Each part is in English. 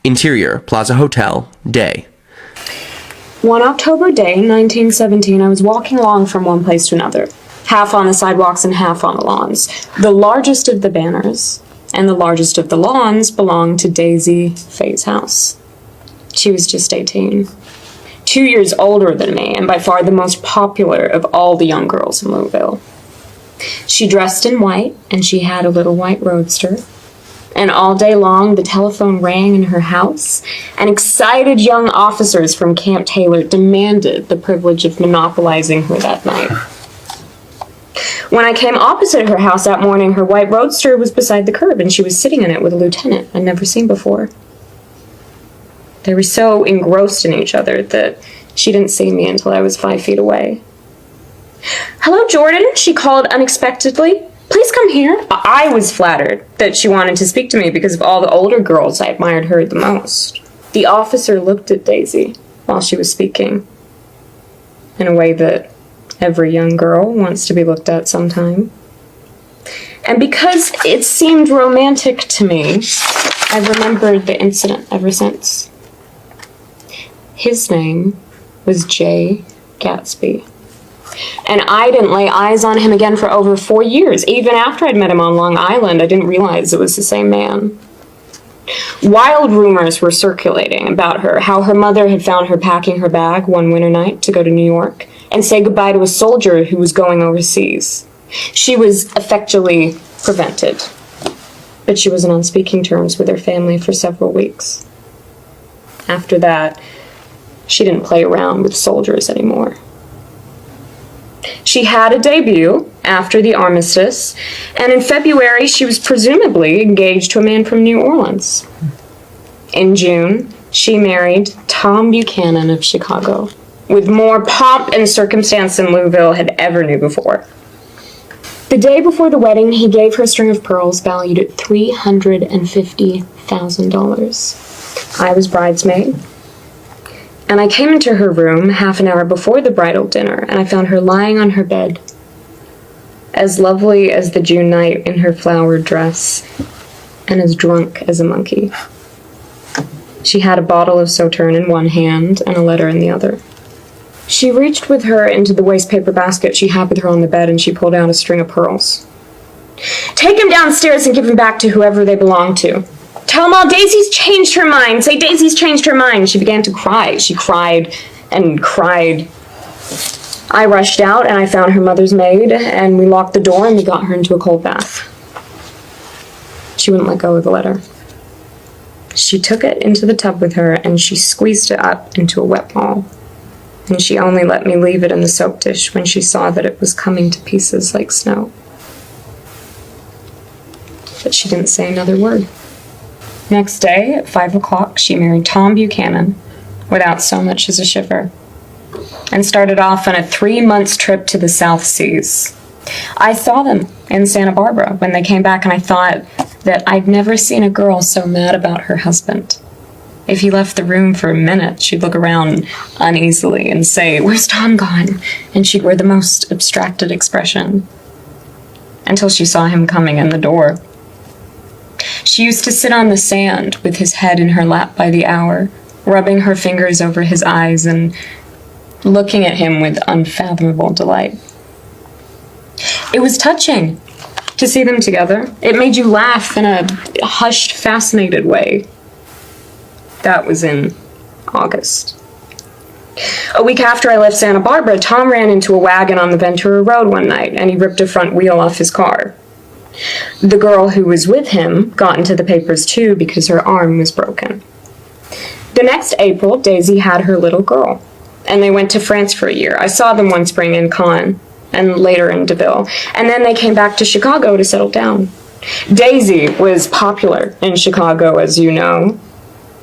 Interior, Plaza Hotel, day. One October day, 1917, I was walking along from one place to another, half on the sidewalks and half on the lawns. The largest of the banners and the largest of the lawns belonged to Daisy Faye's house. She was just 18, 2 years older than me, and by far the most popular of all the young girls in Louisville. She dressed in white, and she had a little white roadster. And all day long, the telephone rang in her house, and excited young officers from Camp Taylor demanded the privilege of monopolizing her that night. When I came opposite her house that morning, her white roadster was beside the curb, and she was sitting in it with a lieutenant I'd never seen before. They were so engrossed in each other that she didn't see me until I was 5 feet away. "Hello, Jordan," she called unexpectedly. "Please come here." I was flattered that she wanted to speak to me because of all the older girls I admired her the most. The officer looked at Daisy while she was speaking, in a way that every young girl wants to be looked at sometime. And because it seemed romantic to me, I've remembered the incident ever since. His name was J. Gatsby. And I didn't lay eyes on him again for over 4 years. Even after I'd met him on Long Island, I didn't realize it was the same man. Wild rumors were circulating about her, how her mother had found her packing her bag one winter night to go to New York and say goodbye to a soldier who was going overseas. She was effectually prevented, but she wasn't on speaking terms with her family for several weeks. After that, she didn't play around with soldiers anymore. She had a debut after the armistice, and in February she was presumably engaged to a man from New Orleans. In June, she married Tom Buchanan of Chicago, with more pomp and circumstance than Louisville had ever knew before. The day before the wedding, he gave her a string of pearls valued at $350,000. I was bridesmaid, and I came into her room half an hour before the bridal dinner, and I found her lying on her bed, as lovely as the June night in her flowered dress, and as drunk as a monkey. She had a bottle of Sauterne in one hand and a letter in the other. She reached with her into the wastepaper basket she had with her on the bed, and she pulled out a string of pearls. "Take him downstairs and give him back to whoever they belong to. Tell them all Daisy's changed her mind. Say Daisy's changed her mind." She began to cry. She cried and cried. I rushed out, and I found her mother's maid, and we locked the door, and we got her into a cold bath. She wouldn't let go of the letter. She took it into the tub with her, and she squeezed it up into a wet ball. And she only let me leave it in the soap dish when she saw that it was coming to pieces like snow. But she didn't say another word. Next day, at 5 o'clock, she married Tom Buchanan without so much as a shiver, and started off on a 3-month trip to the South Seas. I saw them in Santa Barbara when they came back, and I thought that I'd never seen a girl so mad about her husband. If he left the room for a minute, she'd look around uneasily and say, "Where's Tom gone?" And she'd wear the most abstracted expression until she saw him coming in the door. She used to sit on the sand with his head in her lap by the hour, rubbing her fingers over his eyes and looking at him with unfathomable delight. It was touching to see them together. It made you laugh in a hushed, fascinated way. That was in August. A week after I left Santa Barbara, Tom ran into a wagon on the Ventura Road one night, and he ripped a front wheel off his car. The girl who was with him got into the papers too because her arm was broken. The next April, Daisy had her little girl, and they went to France for a year. I saw them one spring in Cannes, and later in Deauville, and then they came back to Chicago to settle down. Daisy was popular in Chicago, as you know.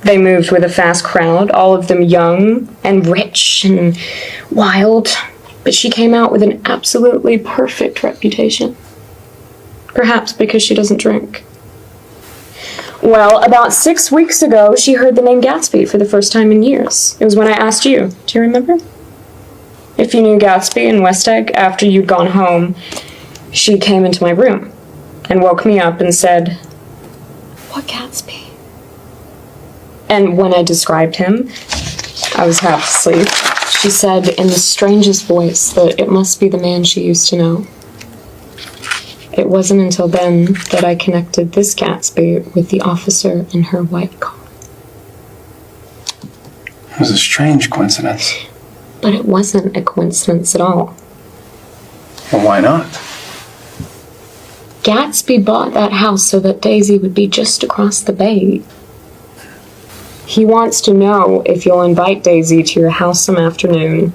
They moved with a fast crowd, all of them young and rich and wild, but she came out with an absolutely perfect reputation. Perhaps because she doesn't drink. Well, about 6 weeks ago, she heard the name Gatsby for the first time in years. It was when I asked you. Do you remember? If you knew Gatsby in West Egg after you'd gone home, she came into my room and woke me up and said, "What Gatsby?" And when I described him, I was half asleep. She said in the strangest voice that it must be the man she used to know. It wasn't until then that I connected this Gatsby with the officer in her white car. It was a strange coincidence. But it wasn't a coincidence at all. Well, why not? Gatsby bought that house so that Daisy would be just across the bay. He wants to know if you'll invite Daisy to your house some afternoon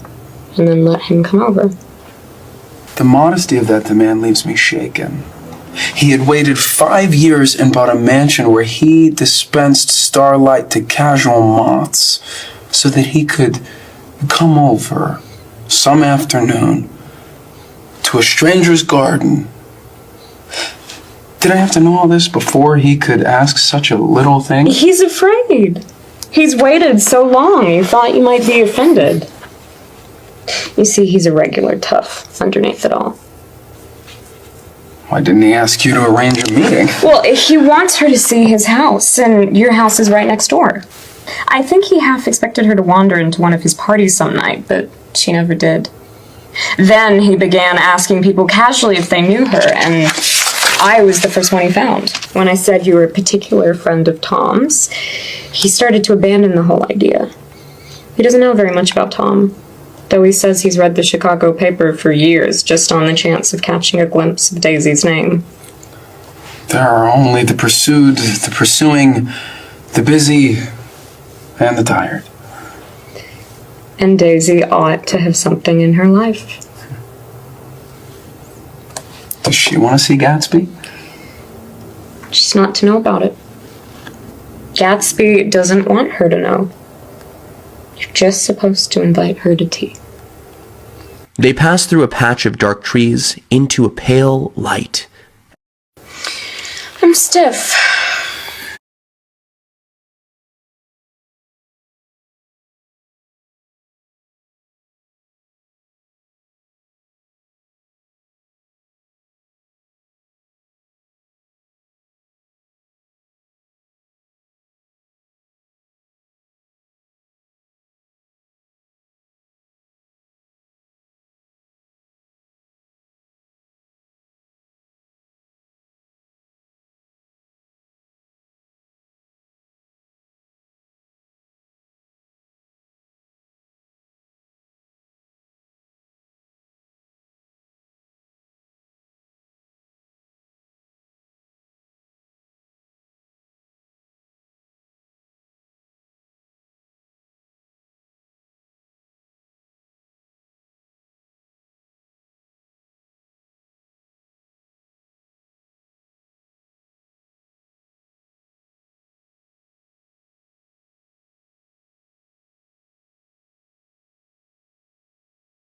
and then let him come over. The modesty of that demand leaves me shaken. He had waited 5 years and bought a mansion where he dispensed starlight to casual moths so that he could come over some afternoon to a stranger's garden. Did I have to know all this before he could ask such a little thing? He's afraid. He's waited so long, you thought you might be offended. You see, he's a regular tough underneath it all. Why didn't he ask you to arrange a meeting? Well, he wants her to see his house, and your house is right next door. I think he half expected her to wander into one of his parties some night, but she never did. Then he began asking people casually if they knew her, and I was the first one he found. When I said you were a particular friend of Tom's, he started to abandon the whole idea. He doesn't know very much about Tom, though he says he's read the Chicago paper for years just on the chance of catching a glimpse of Daisy's name. There are only the pursued, the pursuing, the busy, and the tired. And Daisy ought to have something in her life. Does she want to see Gatsby? She's not to know about it. Gatsby doesn't want her to know. You're just supposed to invite her to tea. They pass through a patch of dark trees into a pale light. I'm stiff.